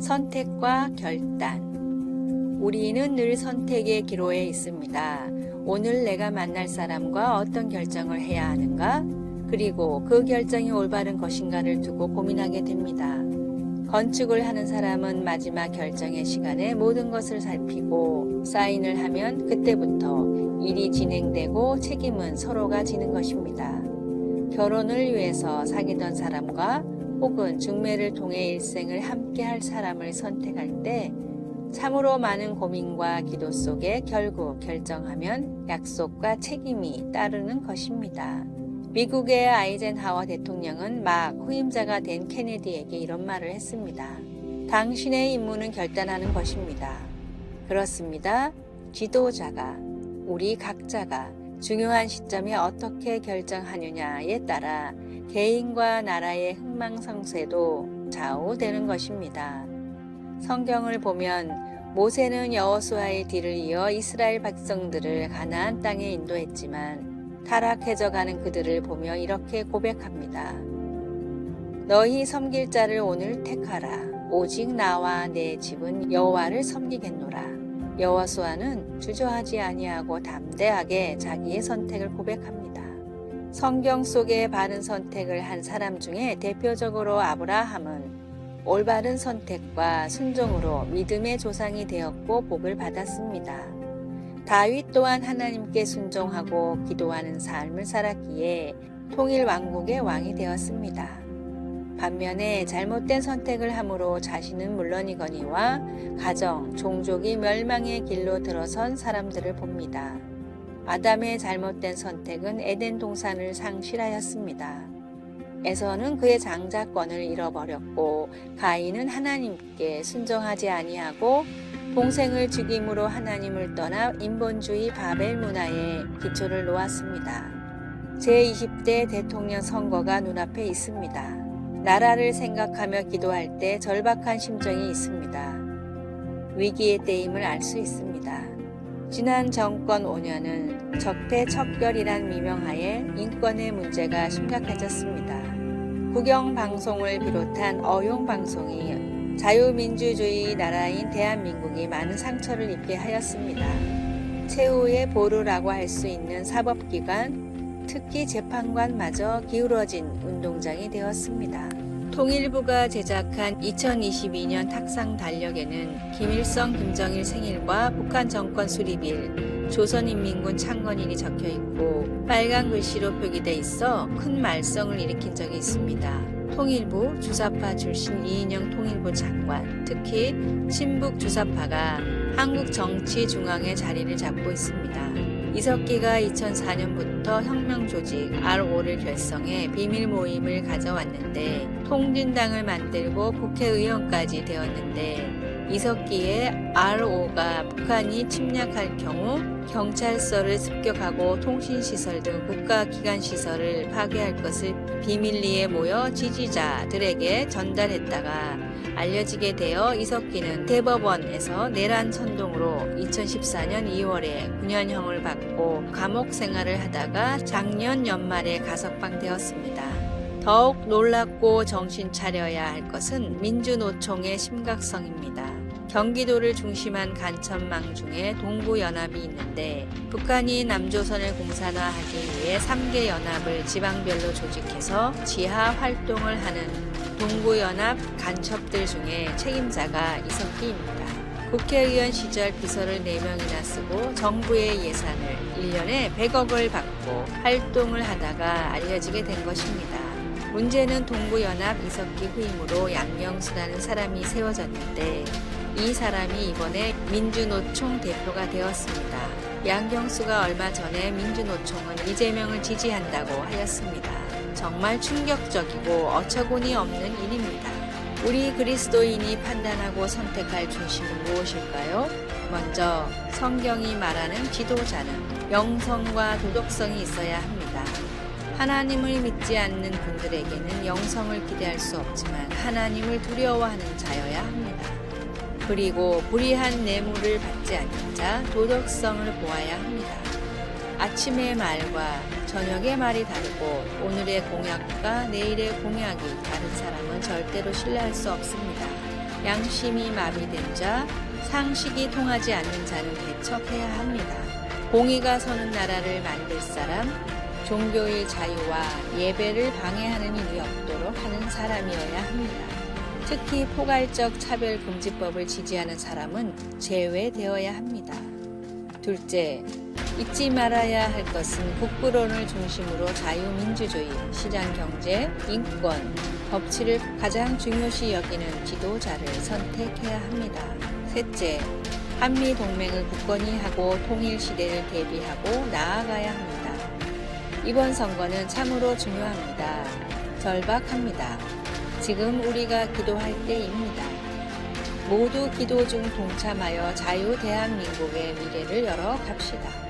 선택과 결단. 우리는 늘 선택의 기로에 있습니다. 오늘 내가 만날 사람과 어떤 결정을 해야 하는가? 그리고 그 결정이 올바른 것인가를 두고 고민하게 됩니다. 건축을 하는 사람은 마지막 결정의 시간에 모든 것을 살피고 사인을 하면 그때부터 일이 진행되고 책임은 서로가 지는 것입니다. 결혼을 위해서 사귀던 사람과 혹은 중매를 통해 일생을 함께 할 사람을 선택할 때 참으로 많은 고민과 기도 속에 결국 결정하면 약속과 책임이 따르는 것입니다. 미국의 아이젠하워 대통령은 막 후임자가 된 케네디에게 이런 말을 했습니다. 당신의 임무는 결단하는 것입니다. 그렇습니다. 지도자가, 우리 각자가 중요한 시점에 어떻게 결정하느냐에 따라 개인과 나라의 흥망성쇠도 좌우되는 것입니다. 성경을 보면 모세는 여호수아의 뒤를 이어 이스라엘 백성들을 가나안 땅에 인도했지만 타락해져 가는 그들을 보며 이렇게 고백합니다. 너희 섬길 자를 오늘 택하라. 오직 나와 내 집은 여호와를 섬기겠노라. 여호수아는 주저하지 아니하고 담대하게 자기의 선택을 고백합니다. 성경 속에 바른 선택을 한 사람 중에 대표적으로 아브라함은 올바른 선택과 순종으로 믿음의 조상이 되었고 복을 받았습니다. 다윗 또한 하나님께 순종하고 기도하는 삶을 살았기에 통일 왕국의 왕이 되었습니다. 반면에 잘못된 선택을 함으로 자신은 물론이거니와 가정, 종족이 멸망의 길로 들어선 사람들을 봅니다. 아담의 잘못된 선택은 에덴 동산을 상실하였습니다. 에서는 그의 장자권을 잃어버렸고 가인은 하나님께 순종하지 아니하고 동생을 죽임으로 하나님을 떠나 인본주의 바벨 문화에 기초를 놓았습니다. 제20대 대통령 선거가 눈앞에 있습니다. 나라를 생각하며 기도할 때 절박한 심정이 있습니다. 위기의 때임을 알 수 있습니다. 지난 정권 5년은 적폐척결이란 미명하에 인권의 문제가 심각해졌습니다. 국영방송을 비롯한 어용방송이 자유민주주의 나라인 대한민국이 많은 상처를 입게 하였습니다. 최후의 보루라고 할 수 있는 사법기관, 특히 재판관마저 기울어진 운동장이 되었습니다. 통일부가 제작한 2022년 탁상 달력에는 김일성, 김정일 생일과 북한 정권 수립일, 조선인민군 창건일이 적혀 있고 빨간 글씨로 표기돼 있어 큰 말썽을 일으킨 적이 있습니다. 통일부 주사파 출신 이인영 통일부 장관, 특히 친북 주사파가 한국 정치 중앙에 자리를 잡고 있습니다. 이석기가 2004년부터 혁명조직 RO를 결성해 비밀 모임을 가져왔는데 통진당을 만들고 국회의원까지 되었는데 이석기의 RO가 북한이 침략할 경우 경찰서를 습격하고 통신시설 등 국가기관시설을 파괴할 것을 비밀리에 모여 지지자들에게 전달했다가 알려지게 되어 이석기는 대법원에서 내란 선동으로 2014년 2월에 9년형을 받고 감옥 생활을 하다가 작년 연말에 가석방되었습니다. 더욱 놀랍고 정신 차려야 할 것은 민주노총의 심각성입니다. 경기도를 중심한 간천망 중에 동부연합이 있는데 북한이 남조선을 공산화하기 위해 3개 연합을 지방별로 조직해서 지하 활동을 하는 동부연합 간첩들 중에 책임자가 이석기입니다. 국회의원 시절 비서를 4명이나 쓰고 정부의 예산을 1년에 100억을 받고 활동을 하다가 알려지게 된 것입니다. 문제는 동부연합 이석기 후임으로 양명수라는 사람이 세워졌는데 이 사람이 이번에 민주노총 대표가 되었습니다. 양경수가 얼마 전에 민주노총은 이재명을 지지한다고 하였습니다. 정말 충격적이고 어처구니 없는 일입니다. 우리 그리스도인이 판단하고 선택할 중심은 무엇일까요? 먼저 성경이 말하는 지도자는 영성과 도덕성이 있어야 합니다. 하나님을 믿지 않는 분들에게는 영성을 기대할 수 없지만 하나님을 두려워하는 자여야 합니다. 그리고 불의한 뇌물을 받지 않는 자, 도덕성을 보아야 합니다. 아침의 말과 저녁의 말이 다르고 오늘의 공약과 내일의 공약이 다른 사람은 절대로 신뢰할 수 없습니다. 양심이 마비된 자, 상식이 통하지 않는 자는 배척해야 합니다. 공의가 서는 나라를 만들 사람, 종교의 자유와 예배를 방해하는 일이 없도록 하는 사람이어야 합니다. 특히 포괄적 차별금지법을 지지하는 사람은 제외되어야 합니다. 둘째, 잊지 말아야 할 것은 국부론을 중심으로 자유민주주의, 시장경제, 인권, 법치를 가장 중요시 여기는 지도자를 선택해야 합니다. 셋째, 한미동맹을 굳건히 하고 통일시대를 대비하고 나아가야 합니다. 이번 선거는 참으로 중요합니다. 절박합니다. 지금 우리가 기도할 때입니다. 모두 기도 중 동참하여 자유 대한민국의 미래를 열어 갑시다.